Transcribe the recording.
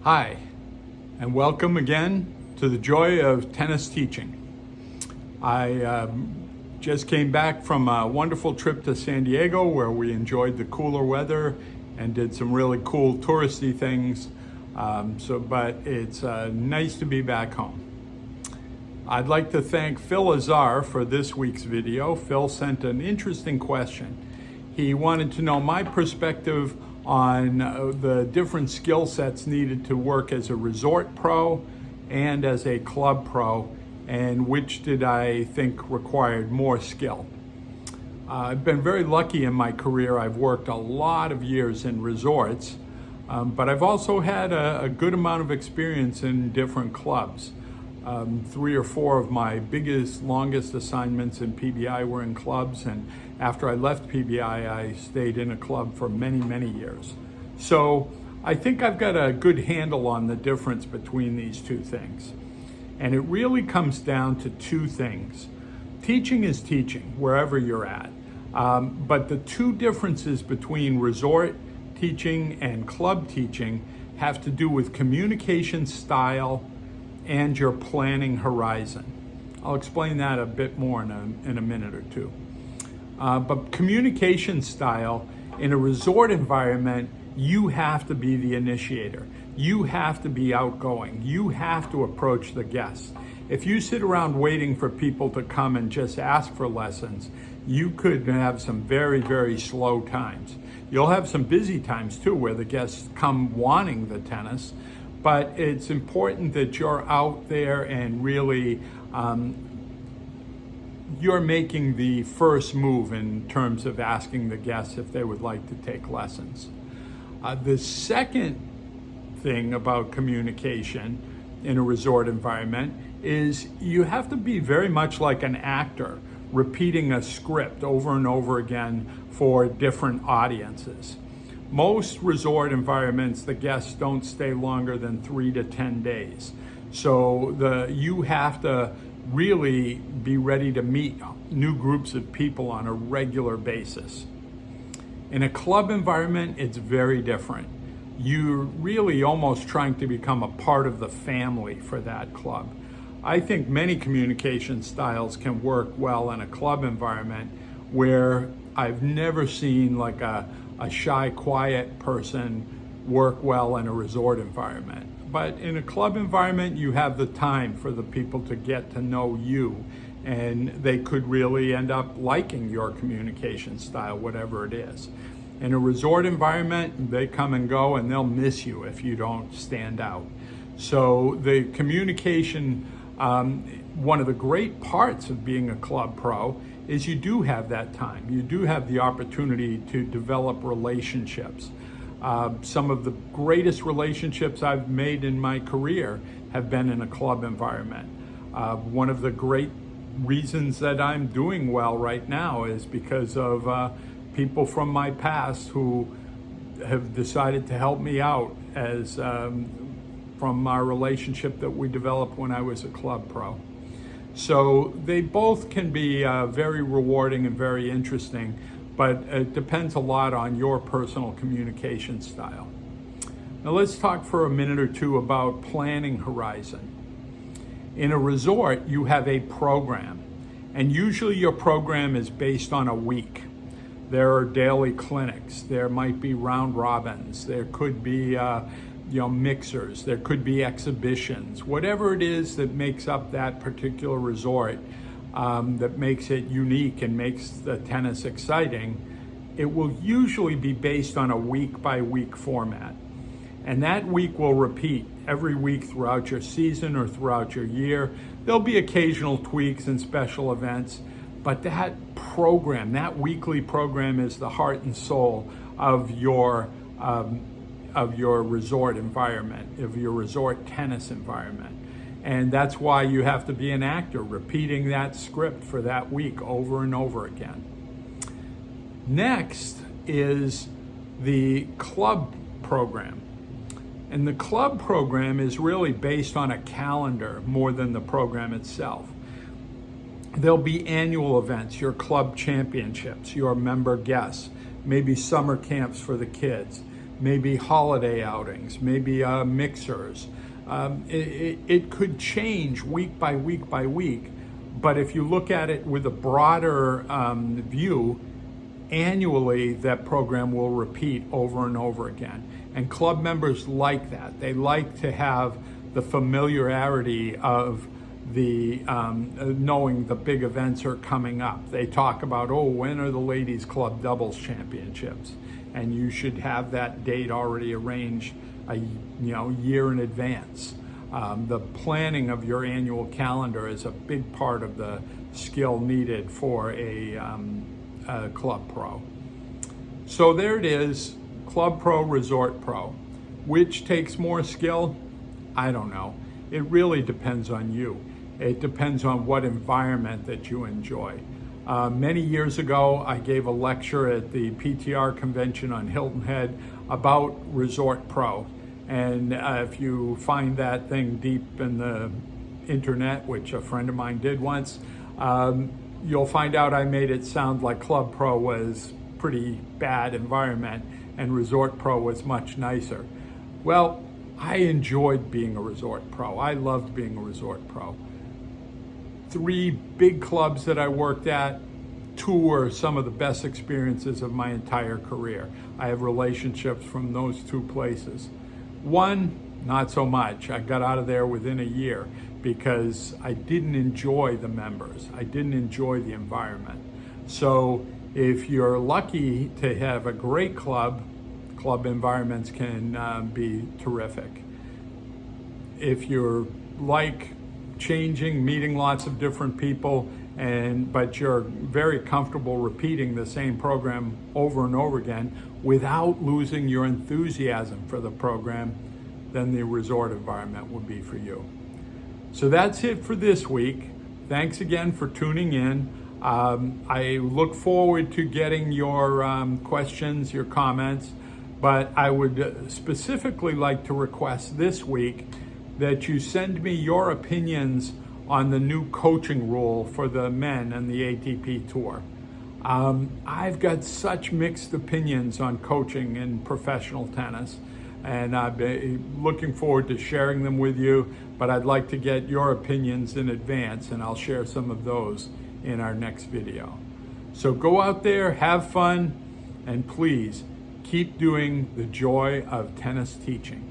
Hi, and welcome again to the joy of tennis teaching. I just came back from a wonderful trip to San Diego where we enjoyed the cooler weather and did some really cool touristy things. But it's nice to be back home. I'd like to thank Phil Azar for this week's video. Phil sent an interesting question. He wanted to know my perspective on the different skill sets needed to work as a resort pro and as a club pro, and which did I think required more skill. I've been very lucky in my career. I've worked a lot of years in resorts, but I've also had a good amount of experience in different clubs. 3 or 4 of my longest assignments in PBI were in clubs, and after I left PBI, I stayed in a club for many, many years. So I think I've got a good handle on the difference between these two things. And it really comes down to 2 things. Teaching is teaching, wherever you're at. But the 2 differences between resort teaching and club teaching have to do with communication style and your planning horizon. I'll explain that a bit more in a minute or 2. But communication style, in a resort environment, you have to be the initiator. You have to be outgoing. You have to approach the guests. If you sit around waiting for people to come and just ask for lessons, you could have some very, very slow times. You'll have some busy times too, where the guests come wanting the tennis, but it's important that you're out there and really you're making the first move in terms of asking the guests if they would like to take lessons. The second thing about communication in a resort environment is you have to be very much like an actor, repeating a script over and over again for different audiences. Most resort environments, the guests don't stay longer than 3 to 10 days. So you have to really be ready to meet new groups of people on a regular basis. In a club environment, it's very different. You're really almost trying to become a part of the family for that club. I think many communication styles can work well in a club environment where I've never seen like a shy, quiet person work well in a resort environment. But in a club environment, you have the time for the people to get to know you, and they could really end up liking your communication style, whatever it is. In a resort environment, they come and go, and they'll miss you if you don't stand out. So the communication, one of the great parts of being a club pro is you do have that time. You do have the opportunity to develop relationships. Some of the greatest relationships I've made in my career have been in a club environment. One of the great reasons that I'm doing well right now is because of people from my past who have decided to help me out from our relationship that we developed when I was a club pro. So they both can be very rewarding and very interesting, but it depends a lot on your personal communication style. Now let's talk for a minute or 2 about planning horizon. In a resort, you have a program, and usually your program is based on a week. There are daily clinics, there might be round robins, there could be mixers, there could be exhibitions, whatever it is that makes up that particular resort, that makes it unique and makes the tennis exciting, it will usually be based on a week-by-week format. And that week will repeat every week throughout your season or throughout your year. There'll be occasional tweaks and special events, but that program, that weekly program, is the heart and soul of your resort environment, of your resort tennis environment. And that's why you have to be an actor, repeating that script for that week over and over again. Next is the club program. And the club program is really based on a calendar more than the program itself. There'll be annual events, your club championships, your member guests, maybe summer camps for the kids. maybe holiday outings, maybe mixers. It could change week by week by week, but if you look at it with a broader view, annually that program will repeat over and over again. And club members like that. They like to have the familiarity of the knowing the big events are coming up. They talk about, oh, when are the ladies club doubles championships? And you should have that date already arranged a year in advance. The planning of your annual calendar is a big part of the skill needed for a club pro. So there it is, Club Pro, Resort Pro. Which takes more skill? I don't know. It really depends on you. It depends on what environment that you enjoy. Many years ago, I gave a lecture at the PTR convention on Hilton Head about Resort Pro. And if you find that thing deep in the internet, which a friend of mine did once, you'll find out I made it sound like Club Pro was pretty bad environment and Resort Pro was much nicer. Well, I enjoyed being a Resort Pro. I loved being a Resort Pro. 3 big clubs that I worked at, 2 were some of the best experiences of my entire career. I have relationships from those 2 places. 1, not so much. I got out of there within a year because I didn't enjoy the members. I didn't enjoy the environment. So if you're lucky to have a great club environments can be terrific. If you're like changing, meeting lots of different people, but you're very comfortable repeating the same program over and over again without losing your enthusiasm for the program, then the resort environment would be for you. So that's it for this week. Thanks again for tuning in. I look forward to getting your questions, your comments, but I would specifically like to request this week that you send me your opinions on the new coaching rule for the men and the ATP Tour. I've got such mixed opinions on coaching in professional tennis, and I've been looking forward to sharing them with you, but I'd like to get your opinions in advance, and I'll share some of those in our next video. So go out there, have fun, and please keep doing the joy of tennis teaching.